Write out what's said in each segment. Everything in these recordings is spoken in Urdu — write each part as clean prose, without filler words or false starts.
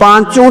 5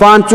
5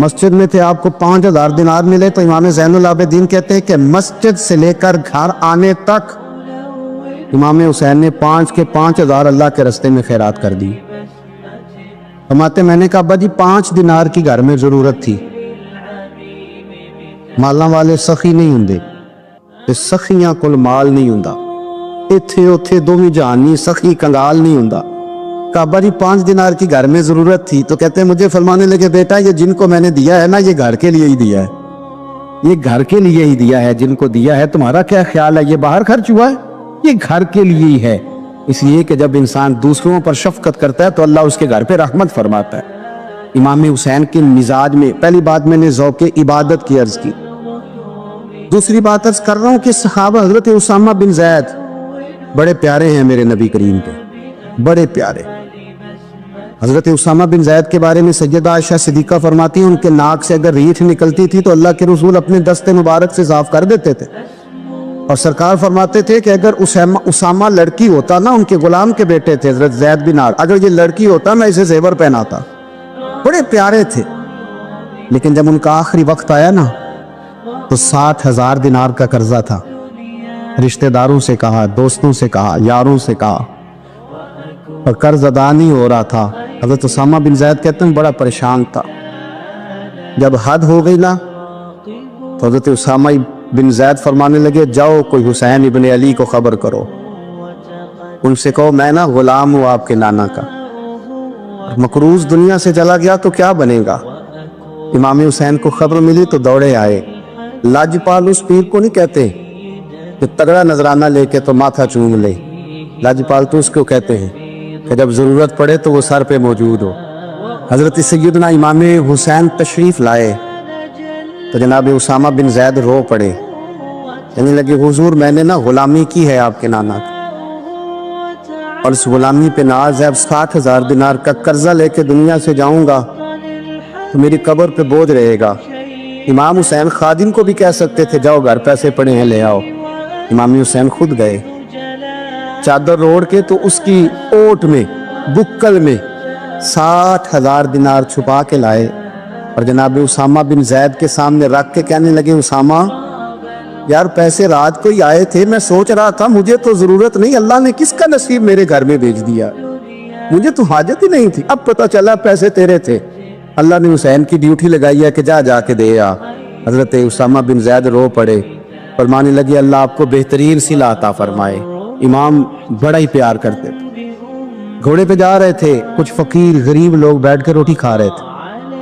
مسجد میں تھے, آپ کو 5000 دینار ملے, تو امام زین العابدین کہتے ہیں کہ مسجد سے لے کر گھر آنے تک امام حسین نے 5 کے 5000 اللہ کے راستے میں خیرات کر دی. فرماتے میں نے کہا ابا جی 5 دینار کی گھر میں ضرورت تھی, مالاں والے سخی نہیں ہوندے تے سخیاں کول مال نہیں ہوندا, ایتھے اوتھے دوویں جہان نہیں, سخی کنگال نہیں ہوندا. کہا ابا جی 5 دینار کی گھر میں ضرورت تھی. تو کہتے ہیں مجھے فرمانے لگے بیٹا یہ جن کو میں نے دیا ہے نا, یہ گھر کے لیے ہی دیا ہے, یہ گھر کے لیے ہی دیا ہے. جن کو دیا ہے تمہارا کیا خیال ہے, یہ باہر خرچ ہوا ہے, یہ گھر کے لیے ہی ہے. اس لیے کہ جب انسان دوسروں پر شفقت کرتا ہے تو اللہ اس کے گھر پہ رحمت فرماتا ہے. امام حسین کے مزاج میں پہلی بات میں نے ذوق عبادت کی عرض کی. دوسری بات عرض کر رہا ہوں کہ صحابہ حضرت اسامہ بن زید بڑے پیارے ہیں میرے نبی کریم کے, بڑے پیارے. حضرت اسامہ بن زید کے بارے میں سیدہ عائشہ صدیقہ فرماتی ہیں ان کے ناک سے اگر ریٹھ نکلتی تھی تو اللہ کے رسول اپنے دست مبارک سے صاف کر دیتے تھے. اور سرکار فرماتے تھے کہ اگر اسامہ لڑکی ہوتا نا, ان کے غلام کے بیٹے تھے حضرت زید بن عار, اگر یہ لڑکی ہوتا میں اسے زیور پہناتا. بڑے پیارے تھے. لیکن جب ان کا آخری وقت آیا نا تو 60,000 دینار کا قرضہ تھا. رشتہ داروں سے کہا, دوستوں سے کہا, یاروں سے کہا, اور قرض ادا نہیں ہو رہا تھا. حضرت اسامہ بن زید کہتے ہیں بڑا پریشان تھا. جب حد ہو گئی نا تو حضرت اسامہ بن زید فرمانے لگے جاؤ کوئی حسین ابن علی کو خبر کرو, ان سے کہو میں نا غلام ہوں آپ کے نانا کا, مقروض دنیا سے چلا گیا تو کیا بنے گا. امام حسین کو خبر ملی تو دوڑے آئے. لاجپال اس پیر کو نہیں کہتے کہ تگڑا نذرانہ لے کے تو ماتھا چوم لے, لاجپال تو اس کو کہتے ہیں کہ جب ضرورت پڑے تو وہ سر پہ موجود ہو. حضرت سیدنا امام حسین تشریف لائے تو جناب اسامہ بن زید رو پڑے, کہنے لگے حضور میں نے نا غلامی کی ہے آپ کے نانا کی, اور اس غلامی پہ ناز ہے, اب 60,000 دینار کا قرضہ لے کے دنیا سے جاؤں گا تو میری قبر پہ بوجھ رہے گا. امام حسین خادم کو بھی کہہ سکتے تھے جاؤ گھر پیسے پڑے ہیں لے آؤ. امام حسین خود گئے, چادر روڑ کے تو اس کی اوٹ میں بکل میں 60,000 دینار چھپا کے لائے, اور جناب اسامہ بن زید کے سامنے رکھ کے کہنے لگے اسامہ یار پیسے رات کو ہی آئے تھے, میں سوچ رہا تھا مجھے تو ضرورت نہیں, اللہ نے کس کا نصیب میرے گھر میں بھیج دیا, مجھے تو حاجت ہی نہیں تھی, اب پتہ چلا پیسے تیرے تھے. اللہ نے حسین کی ڈیوٹی لگائی ہے کہ جا کے دے آ. حضرت اسامہ بن زید رو پڑے, فرمانے لگے اللہ آپ کو بہترین صلہ عطا فرمائے. امام بڑا ہی پیار کرتے تھے. گھوڑے پہ جا رہے تھے, کچھ فقیر غریب لوگ بیٹھ کے روٹی کھا رہے تھے,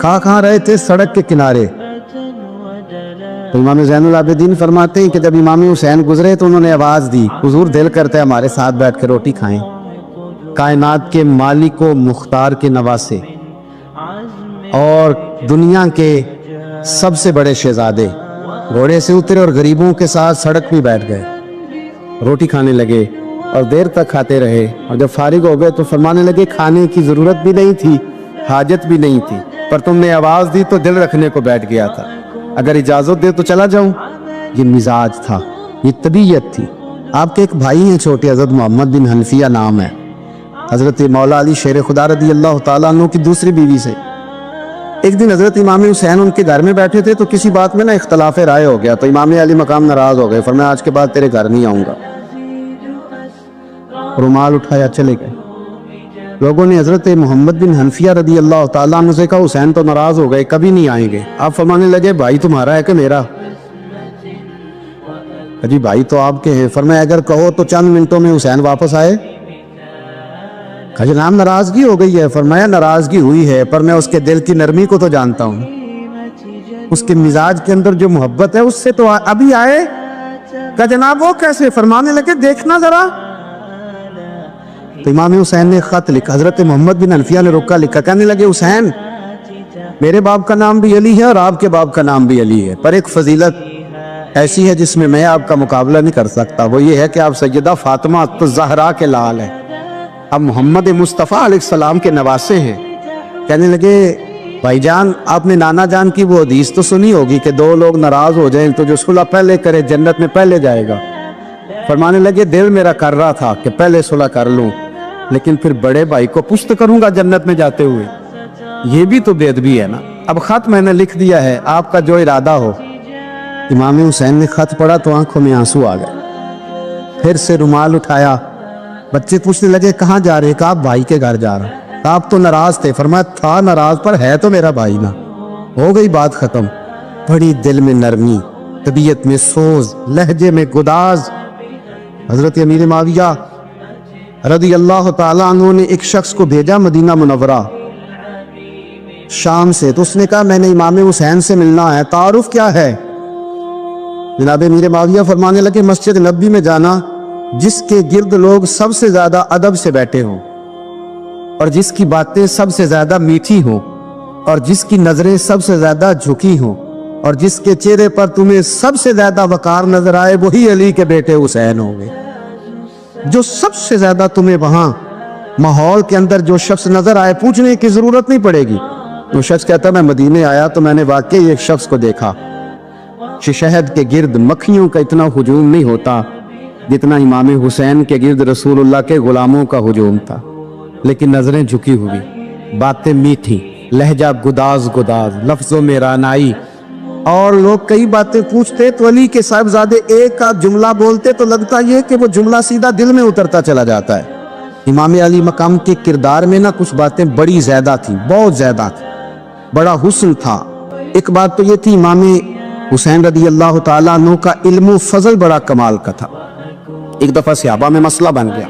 کھا رہے تھے سڑک کے کنارے. تو امام زین العابدین فرماتے ہیں کہ جب امام حسین گزرے تو انہوں نے آواز دی حضور دل کرتا ہے ہمارے ساتھ بیٹھ کے روٹی کھائیں. کائنات کے مالک و مختار کے نواسے اور دنیا کے سب سے بڑے شہزادے گھوڑے سے اترے اور غریبوں کے ساتھ سڑک پہ بیٹھ گئے, روٹی کھانے لگے اور دیر تک کھاتے رہے. اور جب فارغ ہو گئے تو فرمانے لگے کھانے کی ضرورت بھی نہیں تھی, حاجت بھی نہیں تھی, پر تم نے آواز دی تو دل رکھنے کو بیٹھ گیا تھا, اگر اجازت دے تو چلا جاؤں. یہ مزاج تھا, یہ طبیعت تھی. آپ کے ایک بھائی ہیں چھوٹے, حضرت محمد بن حنفیہ نام ہے, حضرت مولا علی شیر خدا رضی اللہ تعالیٰ عنہ کی دوسری بیوی سے. ایک دن حضرت امام حسین ان کے گھر میں بیٹھے تھے تو کسی بات میں نا اختلاف رائے ہو گیا, تو امام علی مقام ناراض ہو گئے, فرمایا آج کے بعد تیرے گھر نہیں آؤں گا. رومال اٹھایا چلے گئے. لوگوں نے حضرت محمد بن حنفیہ رضی اللہ تعالیٰ عنہ سے کہا حسین تو ناراض ہو گئے, کبھی نہیں آئیں گے. آپ فرمانے لگے بھائی تمہارا ہے کہ میرا؟ جی بھائی تو آپ کے ہیں. فرمایا اگر کہو تو چند منٹوں میں حسین واپس آئے. کہا جناب ناراضگی ہو گئی ہے. فرمایا ناراضگی ہوئی ہے پر میں اس کے دل کی نرمی کو تو جانتا ہوں, اس کے مزاج کے اندر جو محبت ہے اس سے تو ابھی آئے. کہا جناب وہ کیسے؟ فرمانے لگے دیکھنا ذرا. تو امام حسین نے خط لکھا, حضرت محمد بن حنفیہ نے رکا لکھا, کہنے لگے حسین میرے باپ کا نام بھی علی ہے اور آپ کے باپ کا نام بھی علی ہے, پر ایک فضیلت ایسی ہے جس میں میں آپ کا مقابلہ نہیں کر سکتا, وہ یہ ہے کہ آپ سیدہ فاطمہ الزہرا کے لال ہیں, اب محمد مصطفیٰ علیہ السلام کے نواسے ہیں. کہنے لگے بھائی جان آپ نے نانا جان کی وہ حدیث تو سنی ہوگی کہ دو لوگ ناراض ہو جائیں تو جو صلح پہلے کرے جنت میں پہلے جائے گا. فرمانے لگے دل میرا کر رہا تھا کہ پہلے صلح کر لوں, لیکن پھر بڑے بھائی کو پشت کروں گا جنت میں جاتے ہوئے. یہ بھی تو بے ادبی ہے نا. اب خط میں نے لکھ دیا ہے, آپ کا جو ارادہ ہو. امام حسین نے خط پڑھا تو آنکھوں میں آنسو آ گئے. پھر سے رومال اٹھایا. بچے پوچھنے لگے کہاں جا رہے؟ کہا بھائی کے گھر جا رہا. آپ تو ناراض تھے. فرمایا تھا ناراض, پر ہے تو میرا بھائی نا. ہو گئی بات ختم. بڑی دل میں نرمی, طبیعت میں سوز, لہجے میں گداز. حضرت امیر معاویہ رضی اللہ تعالیٰ عنہ نے ایک شخص کو بھیجا مدینہ منورہ شام سے. تو اس نے کہا میں نے امام حسین سے ملنا ہے, تعارف کیا ہے؟ جناب امیر معاویہ فرمانے لگے مسجد نبوی میں جانا جس کے گرد لوگ سب سے زیادہ ادب سے بیٹھے ہوں, اور جس کی باتیں سب سے زیادہ میٹھی ہوں, اور جس کی نظریں سب سے زیادہ جھکی ہوں, اور جس کے چہرے پر تمہیں سب سے زیادہ وقار نظر آئے, وہی علی کے بیٹے حسین ہوں گے. جو سب سے زیادہ تمہیں وہاں ماحول کے اندر جو شخص نظر آئے, پوچھنے کی ضرورت نہیں پڑے گی. وہ شخص کہتا میں مدینے آیا تو میں نے واقعی ایک شخص کو دیکھا کہ شہد کے گرد مکھیوں کا اتنا ہجوم نہیں ہوتا جتنا امام حسین کے گرد رسول اللہ کے غلاموں کا ہجوم تھا. لیکن نظریں جھکی ہوئی, باتیں میٹھی, لہجہ گداز گداز, لفظوں میں رانائی. اور لوگ کئی باتیں پوچھتے تو علی کے صاحبزادے ایک کا جملہ بولتے تو لگتا یہ کہ وہ جملہ سیدھا دل میں اترتا چلا جاتا ہے. امام علی مقام کے کردار میں نا کچھ باتیں بڑی زیادہ تھی, بہت زیادہ تھی. بڑا حسن تھا. ایک بات تو یہ تھی امام حسین رضی اللہ تعالیٰ عنہ کا علم و فضل بڑا کمال کا تھا. ایک دفعہ صحابہ میں مسئلہ بن گیا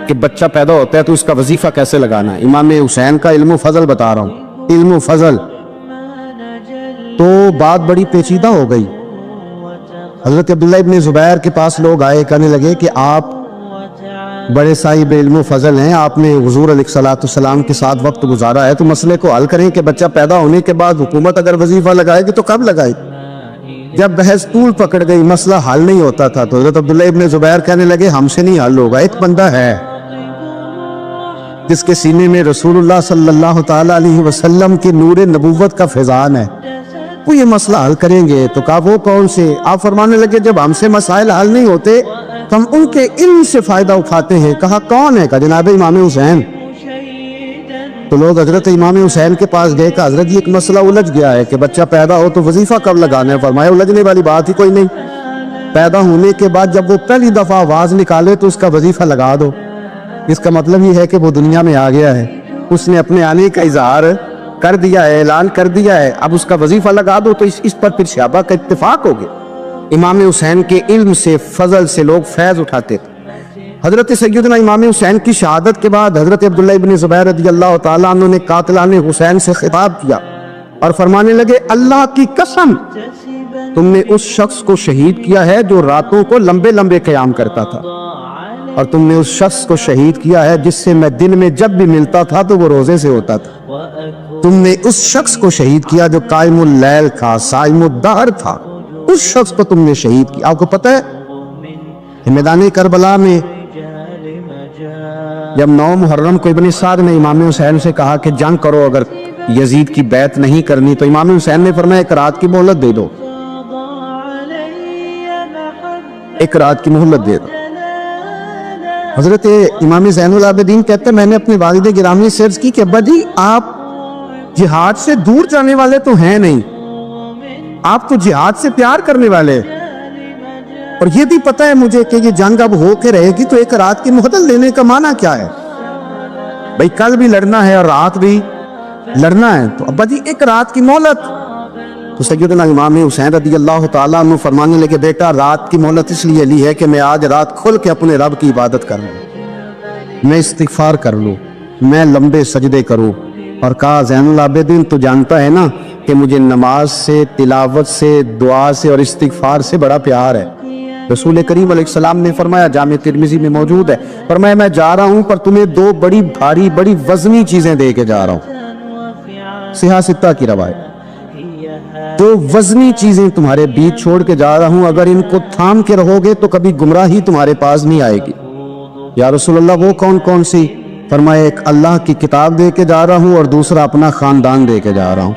کہ بچہ پیدا ہوتا ہے تو اس کا وظیفہ کیسے لگانا ہے. امام حسین کا علم و فضل بتا رہا ہوں, علم و فضل. تو بات بڑی پیچیدہ ہو گئی. حضرت عبداللہ ابن زبیر کے پاس لوگ آئے, کہنے لگے کہ آپ بڑے صاحب علم و فضل ہیں, آپ نے حضور علیہ الصلوۃ والسلام کے ساتھ وقت گزارا ہے, تو مسئلے کو حل کریں کہ بچہ پیدا ہونے کے بعد حکومت اگر وظیفہ لگائے گی تو کب لگائے. جب بحث طول پکڑ گئی, مسئلہ حل نہیں ہوتا تھا, تو حضرت عبداللہ ابن زبیر کہنے لگے ہم سے نہیں حل ہوگا. ایک بندہ ہے جس کے سینے میں رسول اللہ صلی اللہ تعالیٰ علیہ وسلم کی نور نبوت کا فیضان ہے, وہ یہ مسئلہ حل کریں گے. تو کہا وہ کون سے؟ آپ فرمانے لگے جب ہم سے مسائل حل نہیں ہوتے تو ہم ان کے علم سے فائدہ اٹھاتے ہیں. کہا کون ہے؟ کہا جناب امام حسین. تو لوگ حضرت امام حسین کے پاس گئے کہ حضرت یہ ایک مسئلہ الجھ گیا ہے کہ بچہ پیدا ہو تو وظیفہ کب لگانا ہے. فرمایا الجھنے والی بات ہی کوئی نہیں. پیدا ہونے کے بعد جب وہ پہلی دفعہ آواز نکالے تو اس کا وظیفہ لگا دو. اس کا مطلب یہ ہے کہ وہ دنیا میں آ گیا ہے, اس نے اپنے آنے کا اظہار کر دیا ہے, اعلان کر دیا ہے, اب اس کا وظیفہ لگا دو. تو اس پر پھر صحابہ کا اتفاق ہو گیا. امام حسین کے علم سے, فضل سے لوگ فیض اٹھاتے تھے. حضرت سیدنا امام حسین کی شہادت کے بعد حضرت عبداللہ ابن زبیر رضی اللہ تعالیٰ عنہ نے قاتلان حسین سے خطاب کیا اور فرمانے لگے اللہ کی قسم تم نے اس شخص کو شہید کیا ہے جو راتوں کو لمبے لمبے قیام کرتا تھا, اور تم نے اس شخص کو شہید کیا ہے جس سے میں دن میں جب بھی ملتا تھا تو وہ روزے سے ہوتا تھا. تم نے اس شخص کو شہید کیا جو قائم اللیل تھا, صائم الدہر تھا, اس شخص کو تم نے شہید کیا. آپ کو پتہ ہے میدان کربلا میں جب 9 محرم کو ابن سعد نے امام حسین سے کہا کہ جنگ کرو, اگر یزید کی بیعت نہیں کرنی, تو امام حسین نے فرمایا ایک رات کی مہلت دے دو, ایک رات کی مہلت دے دو. حضرت امام زین العابدین کہتے ہیں میں نے اپنے والد گرامی سے عرض کی کہ ابا جی آپ جہاد سے دور جانے والے تو ہیں نہیں, آپ تو جہاد سے پیار کرنے والے, اور یہ بھی پتہ ہے مجھے کہ یہ جنگ اب ہو کے رہے گی, تو ایک رات کی مہلت لینے کا معنی کیا ہے؟ بھئی کل بھی لڑنا ہے اور رات بھی لڑنا ہے, تو ابا جی ایک رات کی مہلت. تو سیدنا امام حسین رضی اللہ تعالیٰ عنہ فرمانے لگے بیٹا رات کی مہلت اس لیے لی ہے کہ میں آج رات کھل کے اپنے رب کی عبادت کر لوں, میں استغفار کر لوں, میں لمبے سجدے کروں. اور کہا زین العابدین تو جانتا ہے نا کہ مجھے نماز سے, تلاوت سے, دعا سے اور استغفار سے بڑا پیار ہے. رسول کریم علیہ السلام نے فرمایا, جامع ترمذی میں موجود ہے, فرمایا میں جا رہا ہوں پر تمہیں 2 بڑی بھاری بڑی وزنی چیزیں دے کے جا رہا ہوں. صحیح 6 کی روایت, 2 وزنی چیزیں تمہارے بیچ چھوڑ کے جا رہا ہوں, اگر ان کو تھام کے رہو گے تو کبھی گمراہی تمہارے پاس نہیں آئے گی. یا رسول اللہ وہ کون کون سی؟ فرمایا ایک اللہ کی کتاب دے کے جا رہا ہوں اور دوسرا اپنا خاندان دے کے جا رہا ہوں.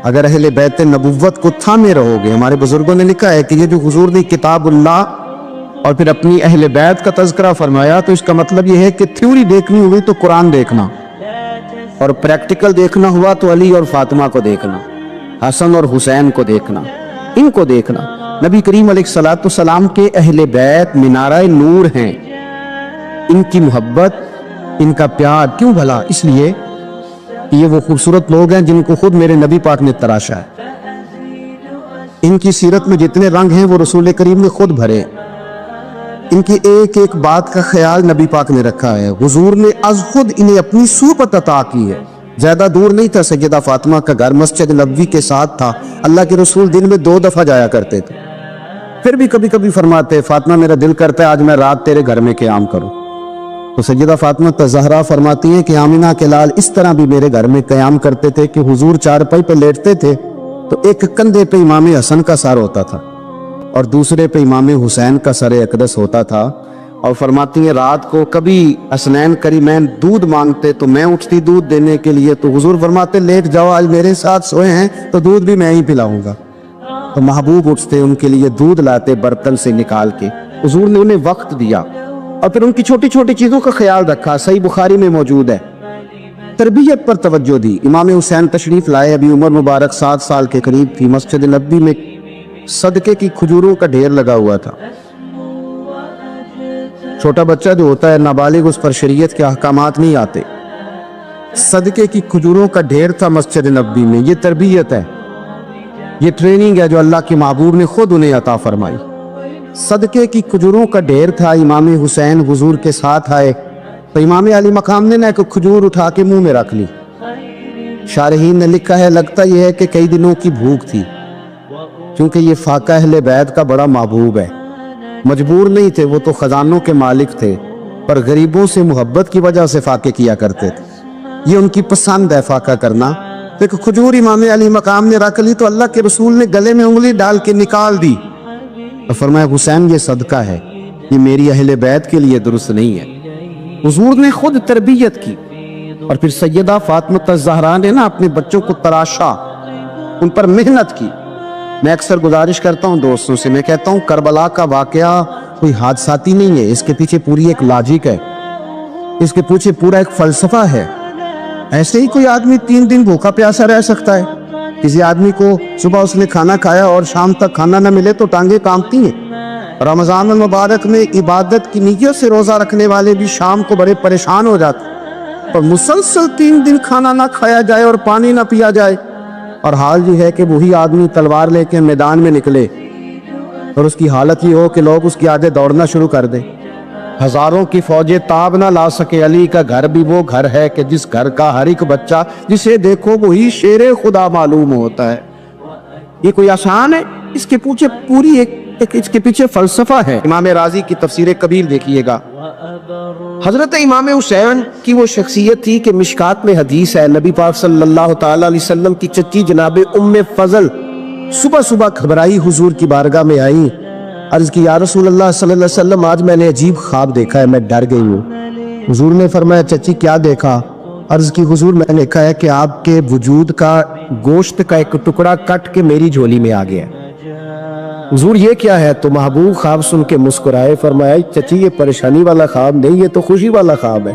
اگر اہل بیت نبوت کو تھامے رہو گے, ہمارے بزرگوں نے لکھا ہے کہ یہ جو حضور نے کتاب اللہ اور پھر اپنی اہل بیت کا تذکرہ فرمایا, تو اس کا مطلب یہ ہے کہ تھیوری دیکھنی ہوئی تو قرآن دیکھنا, اور پریکٹیکل دیکھنا ہوا تو علی اور فاطمہ کو دیکھنا، حسن اور حسین کو دیکھنا، ان کو دیکھنا۔ نبی کریم علیہ الصلوۃ والسلام کے اہل بیت مینارہ نور ہیں، ان کی محبت، ان کا پیار کیوں بھلا؟ اس لیے کہ یہ وہ خوبصورت لوگ ہیں جن کو خود میرے نبی پاک نے تراشا ہے۔ ان کی سیرت میں جتنے رنگ ہیں وہ رسول کریم نے خود بھرے، ان کی ایک ایک بات کا خیال نبی پاک نے رکھا ہے۔ حضور نے از خود انہیں اپنی صحبت عطا کی ہے۔ زیادہ دور نہیں تھا سیدہ فاطمہ کا گھر، مسجد نبوی کے ساتھ تھا۔ اللہ کے رسول دن میں 2 دفعہ جایا کرتے تھے، پھر بھی کبھی کبھی فرماتے فاطمہ میرا دل کرتا ہے آج میں رات تیرے گھر میں قیام کروں، تو سیدہ فاطمہ زہرا فرماتی ہیں کہ آمینہ کے لال اس طرح بھی میرے گھر میں قیام کرتے تھے کہ حضور چارپائی پہ لیٹتے تھے تو ایک کندھے پہ امام حسن کا سر ہوتا تھا اور دوسرے پہ امام حسین کا سر اقدس ہوتا تھا، اور فرماتی ہیں رات کو کبھی حسنین کریمین دودھ مانگتے تو میں اٹھتی دودھ دینے کے لیے، تو حضور فرماتے لیٹ جاؤ آج میرے ساتھ سوئے ہیں تو دودھ بھی میں ہی پلاؤں گا، تو محبوب اٹھتے ان کے لیے دودھ لاتے برتن سے نکال کے۔ حضور نے انہیں وقت دیا اور پھر ان کی چھوٹی چھوٹی چیزوں کا خیال رکھا، صحیح بخاری میں موجود ہے۔ تربیت پر توجہ دی۔ امام حسین تشریف لائے، ابھی عمر مبارک 7 سال کے قریب تھی، مسجد نبوی میں صدقے کی کھجوروں کا ڈھیر لگا ہوا تھا۔ چھوٹا بچہ جو ہوتا ہے نابالغ، اس پر شریعت کے احکامات نہیں آتے، صدقے کی کھجوروں کا ڈھیر تھا مسجد نبوی میں۔ یہ تربیت ہے، یہ ٹریننگ ہے جو اللہ کے محبوب نے خود انہیں عطا فرمائی۔ صدقے کی کھجوروں کا ڈھیر تھا، امام حسین حضور کے ساتھ آئے تو امام علی مقام نے ایک کھجور اٹھا کے منہ میں رکھ لی۔ شارحین نے لکھا ہے لگتا یہ ہے کہ کئی دنوں کی بھوک تھی، کیونکہ یہ فاقہ اہل بیت کا بڑا محبوب ہے۔ مجبور نہیں تھے، وہ تو خزانوں کے مالک تھے، پر غریبوں سے محبت کی وجہ سے فاقے کیا کرتے تھے، یہ ان کی پسند ہے فاقہ کرنا۔ ایک کھجور امام علی مقام نے رکھ لی تو اللہ کے رسول نے گلے میں انگلی ڈال کے نکال دی اور فرمایا حسین یہ صدقہ ہے، یہ میری اہل بیت کے لیے درست نہیں ہے۔ حضور نے خود تربیت کی، اور پھر سیدہ فاطمہ الزہرا نے اپنے بچوں کو تراشا، ان پر محنت کی۔ میں اکثر گزارش کرتا ہوں دوستوں سے، میں کہتا ہوں کربلا کا واقعہ کوئی حادثاتی نہیں ہے، اس کے پیچھے پوری ایک لاجک ہے، اس کے پیچھے پورا ایک فلسفہ ہے۔ ایسے ہی کوئی آدمی 3 دن بھوکا پیاسا رہ سکتا ہے؟ کسی آدمی کو صبح اس نے کھانا کھایا اور شام تک کھانا نہ ملے تو ٹانگیں کانپتی ہیں۔ رمضان المبارک میں عبادت کی نیت سے روزہ رکھنے والے بھی شام کو بڑے پریشان ہو جاتے ہیں، اور مسلسل 3 دن کھانا نہ کھایا جائے اور پانی نہ پیا جائے، اور حال یہ ہے کہ وہی آدمی تلوار لے کے میدان میں نکلے اور اس کی حالت یہ ہو کہ لوگ اس کی آگے دوڑنا شروع کر دیں۔ ہزاروں کی فوجیں تاب نہ لا سکے۔ علی کا گھر بھی وہ گھر ہے کہ جس گھر کا ہر ایک بچہ جسے دیکھو وہی شیر خدا معلوم ہوتا ہے۔ یہ کوئی آسان ہے؟ اس کے پیچھے پوری اس کے پیچھے فلسفہ ہے۔ امام راضی کی تفسیر کبیر دیکھیے گا، حضرت امام حسین کی وہ شخصیت تھی کہ مشکات میں حدیث ہے، نبی پاک صلی اللہ تعالی علیہ وسلم کی چچی جناب ام فضل صبح صبح گھبرائی حضور کی بارگاہ میں آئی، عرض کی یا رسول اللہ صلی اللہ علیہ وسلم آج میں نے عجیب خواب دیکھا ہے، میں ڈر گئی ہوں۔ حضور نے فرمایا چچی کیا دیکھا؟ عرض کی حضور میں نے دیکھا ہے کہ آپ کے وجود کا گوشت کا ایک ٹکڑا کٹ کے میری جھولی میں آ گیا۔ حضور یہ کیا ہے؟ تو محبوب خواب سن کے مسکرائے، فرمایا چچی یہ پریشانی والا خواب نہیں، یہ تو خوشی والا خواب ہے،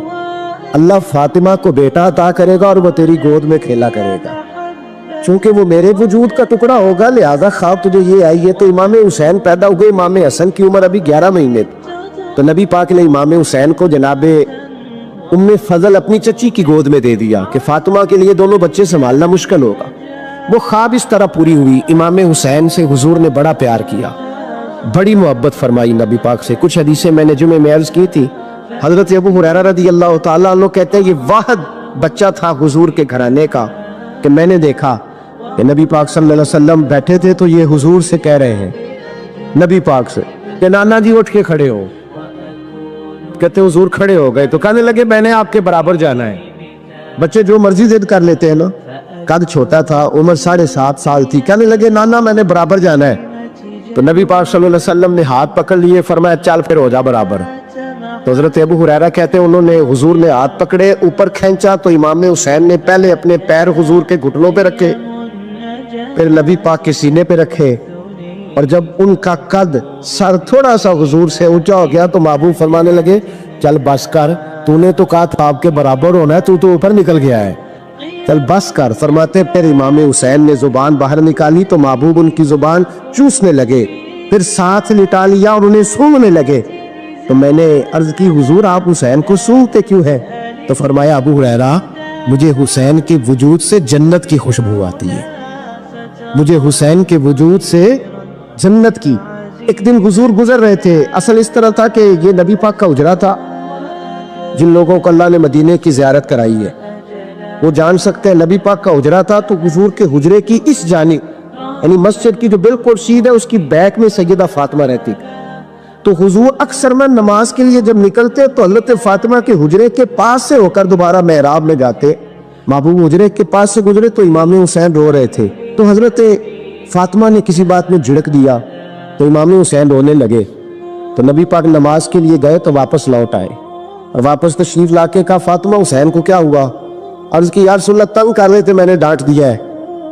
اللہ فاطمہ کو بیٹا عطا کرے گا اور وہ تیری گود میں کھیلا کرے گا، چونکہ وہ میرے وجود کا ٹکڑا ہوگا لہذا خواب تجھے یہ آئی ہے۔ تو امام حسین پیدا ہوئے، امام حسن کی عمر ابھی 11 مہینے تھی، تو نبی پاک نے امام حسین کو جناب ام فضل اپنی چچی کی گود میں دے دیا کہ فاطمہ کے لیے دونوں بچے سنبھالنا مشکل ہوگا۔ وہ خواب اس طرح پوری ہوئی۔ امام حسین سے حضور نے بڑا پیار کیا، بڑی محبت فرمائی نبی پاک سے۔ کچھ حدیثیں میں نے جمعے میں عرض کی تھی، حضرت ابو ہریرہ رضی اللہ تعالیٰ عنہ کہتے ہیں یہ واحد بچہ تھا حضور کے گھرانے کا کہ میں نے دیکھا کہ نبی پاک صلی اللہ علیہ وسلم بیٹھے تھے تو یہ حضور سے کہہ رہے ہیں، نبی پاک سے کہ نانا جی اٹھ کے کھڑے ہو، کہتے حضور کھڑے ہو گئے تو کہنے لگے میں نے آپ کے برابر جانا ہے۔ بچے جو مرضی ضد کر لیتے ہیں نا، قد چھوٹا تھا، عمر 7.5 سال تھی، کہنے لگے نانا میں نے برابر جانا ہے، تو نبی پاک صلی اللہ علیہ وسلم نے ہاتھ پکڑ لیے، فرمایا چل پھر ہو جا برابر۔ تو حضرت ابو ہریرہ کہتے ہیں انہوں نے حضور نے ہاتھ پکڑے اوپر کھینچا تو امام حسین نے پہلے اپنے پیر حضور کے گھٹنوں پہ رکھے، پھر نبی پاک کے سینے پہ رکھے، اور جب ان کا قد سر تھوڑا سا حضور سے اونچا ہو گیا تو محبوب فرمانے لگے چل بس کر، تو نے تو کہا تھا آپ کے برابر ہونا ہے، تو اوپر نکل گیا ہے، کل بس کر. فرماتے پھر امام حسین نے زبان باہر نکالی تو محبوب ان کی زبان چوسنے لگے, پھر ساتھ لٹا لیا اور انہیں سونگنے لگے. تو میں نے عرض کی حضور آپ حسین کو سونگتے کیوں ہیں؟ تو فرمایا ابو ہریرہ مجھے حسین کے وجود سے جنت کی خوشبو آتی ہے, مجھے حسین کے وجود سے جنت کی. ایک دن حضور گزر رہے تھے, اصل اس طرح تھا کہ یہ نبی پاک کا حجرہ تھا. جن لوگوں کو اللہ نے مدینے کی زیارت کرائی ہے وہ جان سکتے ہیں نبی پاک کا حجرہ تھا. تو حضور کے حجرے کی اس جانب یعنی مسجد کی جو بالکل سیدھ ہے اس کی بیک میں سیدہ فاطمہ رہتی. تو حضور اکثر میں نماز کے لیے جب نکلتے تو حضرت فاطمہ کے حجرے کے پاس سے ہو کر دوبارہ محراب میں جاتے. محبوب حجرے کے پاس سے گزرے تو امام حسین رو رہے تھے, تو حضرت فاطمہ نے کسی بات میں جھڑک دیا تو امام حسین رونے لگے. تو نبی پاک نماز کے لیے گئے تو واپس لوٹ آئے اور واپس تشریف لا کے کہا فاطمہ حسین کو کیا ہوا؟ عرض کی یا رسول اللہ تنگ کر رہے تھے میں نے ڈانٹ دیا ہے.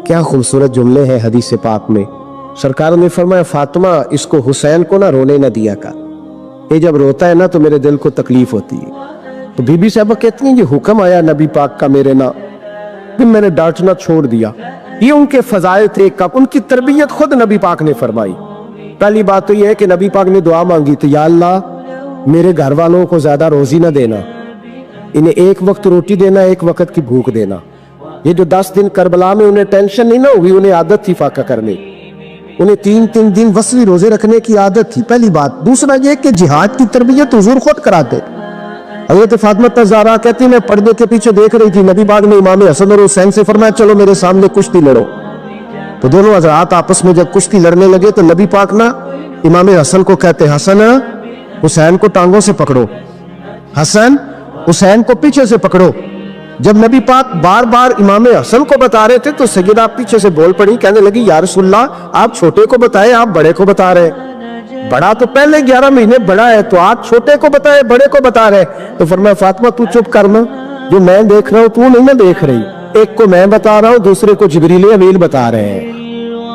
کیا خوبصورت جملے ہیں حدیث پاک میں. سرکار نے فرمایا فاطمہ اس کو حسین کو نہ رونے نہ دیا کر, یہ جب روتا ہے نا تو میرے دل کو تکلیف ہوتی ہے. تو بی بی صاحبہ کہتی ہیں یہ حکم آیا نبی پاک کا میرے نا, پھر میں نے ڈانٹنا چھوڑ دیا. یہ ان کے فضائل تھے, ان کی تربیت خود نبی پاک نے فرمائی. پہلی بات تو یہ ہے کہ نبی پاک نے دعا مانگی تو یا اللہ میرے گھر والوں کو زیادہ روزی نہ دینا, انہیں ایک وقت روٹی دینا, ایک وقت کی بھوک دینا. یہ جو 10 دن کربلا میں انہیں ٹینشن نہیں نہ ہوئی, انہیں عادت تھی فاقہ کرنے, انہیں 3 دن وصلی روزے رکھنے کی عادت تھی. پہلی بات. دوسرا یہ کہ جہاد کی تربیت حضور خود کراتے. حضرت فاطمہ زہرا کہتی میں پردے کے پیچھے دیکھ رہی تھی, نبی پاک نے امام حسن اور حسین سے فرمایا چلو میرے سامنے کشتی لڑو. تو دونوں حضرات آپس میں جب کشتی لڑنے لگے تو نبی پاک نا امام حسن کو کہتے حسن حسین کو ٹانگوں سے پکڑو, حسن حسین کو پیچھے سے پکڑو. جب نبی پاک بار بار امام حسن کو بتا رہے تھے تو سیدہ پیچھے سے بول پڑی, کہنے لگی یا رسول اللہ آپ چھوٹے کو بتائے آپ بڑے کو بتا رہے. بڑا تو پہلے 11 مہینے بڑا ہے تو آپ چھوٹے کو بتائے بڑے کو بتا رہے. تو فرمایا فاطمہ تو چپ کرنا, جو میں دیکھ رہا ہوں تو نہیں میں دیکھ رہی, ایک کو میں بتا رہا ہوں دوسرے کو جبریل امین بتا رہے ہیں.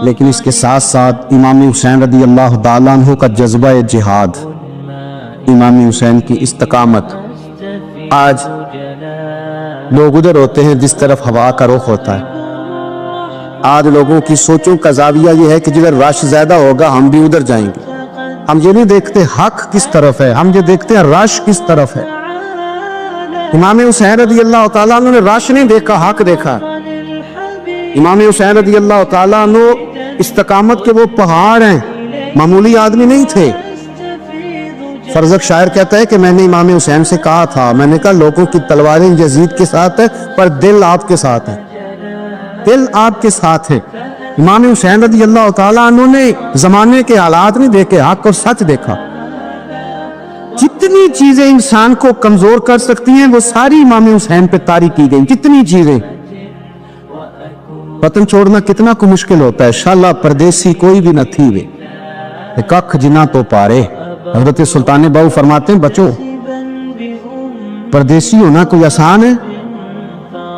لیکن اس کے ساتھ ساتھ امام حسین رضی اللہ تعالیٰ عنہ کا جذبہ جہاد, امام حسین کی استقامت. آج لوگ ادھر ہوتے ہیں جس طرف ہوا کا رخ ہوتا ہے. آج لوگوں کی سوچوں کا زاویہ یہ ہے کہ جدھر رش زیادہ ہوگا ہم بھی ادھر جائیں گے. ہم یہ نہیں دیکھتے حق کس طرف ہے, ہم یہ دیکھتے ہیں رش کس طرف ہے. امام حسین رضی اللہ تعالیٰ عنہ نے رش نہیں دیکھا, حق دیکھا. امام حسین رضی اللہ تعالیٰ عنہ استقامت کے وہ پہاڑ ہیں, معمولی آدمی نہیں تھے. فرزق شاعر کہتا ہے کہ میں نے امام حسین سے کہا تھا, میں نے کہا لوگوں کی تلواریں یزید کے ساتھ ہے پر دل آپ کے ساتھ ہے, دل آپ کے ساتھ ہے. امام حسین رضی اللہ تعالیٰ عنہ نے زمانے کے حالات نہیں دیکھے, حق اور سچ دیکھا. جتنی چیزیں انسان کو کمزور کر سکتی ہیں وہ ساری امام حسین پہ طاری کی گئی. جتنی چیزیں, وطن چھوڑنا کتنا کو مشکل ہوتا ہے. شالا پردیسی کوئی بھی نہ تھی وے ککھ جنا تو پارے. حضرت سلطان باؤ فرماتے ہیں بچو پردیسی ہونا کوئی آسان ہے؟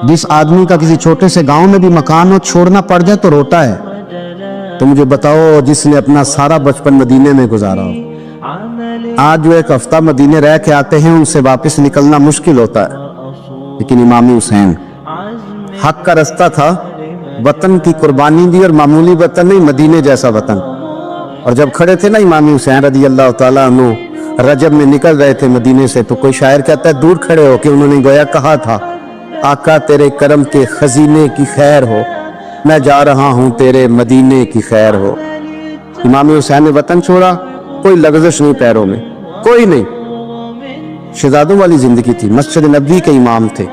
جس آدمی کا کسی چھوٹے سے گاؤں میں بھی مکان ہو چھوڑنا پڑ جائے تو روتا ہے. تو مجھے بتاؤ جس نے اپنا سارا بچپن مدینے میں گزارا ہو, آج جو ایک ہفتہ مدینے رہ کے آتے ہیں ان سے واپس نکلنا مشکل ہوتا ہے. لیکن امام حسین حق کا رستہ تھا, وطن کی قربانی دی, اور معمولی وطن نہیں مدینے جیسا وطن. اور جب کھڑے تھے نا امام حسین رضی اللہ تعالیٰ عنہ رجب میں نکل رہے تھے مدینے سے, تو کوئی شاعر کہتا ہے دور کھڑے ہو کہ انہوں نے گویا کہا تھا آقا تیرے کرم کے خزینے کی خیر ہو, میں جا رہا ہوں تیرے مدینے کی خیر ہو. امام حسین نے وطن چھوڑا, کوئی لغزش نہیں پیروں میں, کوئی نہیں. شہزادوں والی زندگی تھی, مسجد نبوی کے امام تھے,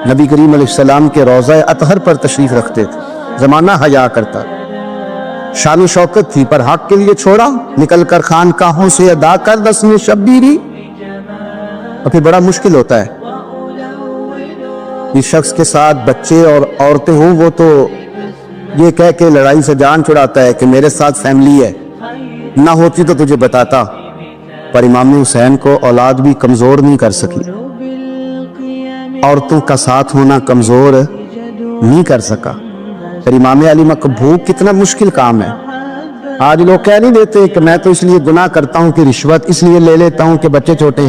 نبی کریم علیہ السلام کے روضہ اطہر پر تشریف رکھتے تھے, زمانہ حیا کرتا. شان و شوکت تھی پر حق کے لیے چھوڑا, نکل کر خانقاہوں سے ادا کر رسم شبیری. اور پھر بڑا مشکل ہوتا ہے جس شخص کے ساتھ بچے اور عورتیں ہوں وہ تو یہ کہہ کے لڑائی سے جان چھڑاتا ہے کہ میرے ساتھ فیملی ہے, نہ ہوتی تو تجھے بتاتا. پر امام حسین کو اولاد بھی کمزور نہیں کر سکی, عورتوں کا ساتھ ہونا کمزور نہیں کر سکا. پھر امام علی مقبوق کتنا مشکل کام ہے. آج لوگ کہہ نہیں دیتے کہ میں تو اس لیے گناہ کرتا ہوں کہ رشوت اس لیے لے لیتا ہوں کہ بچے چھوٹے.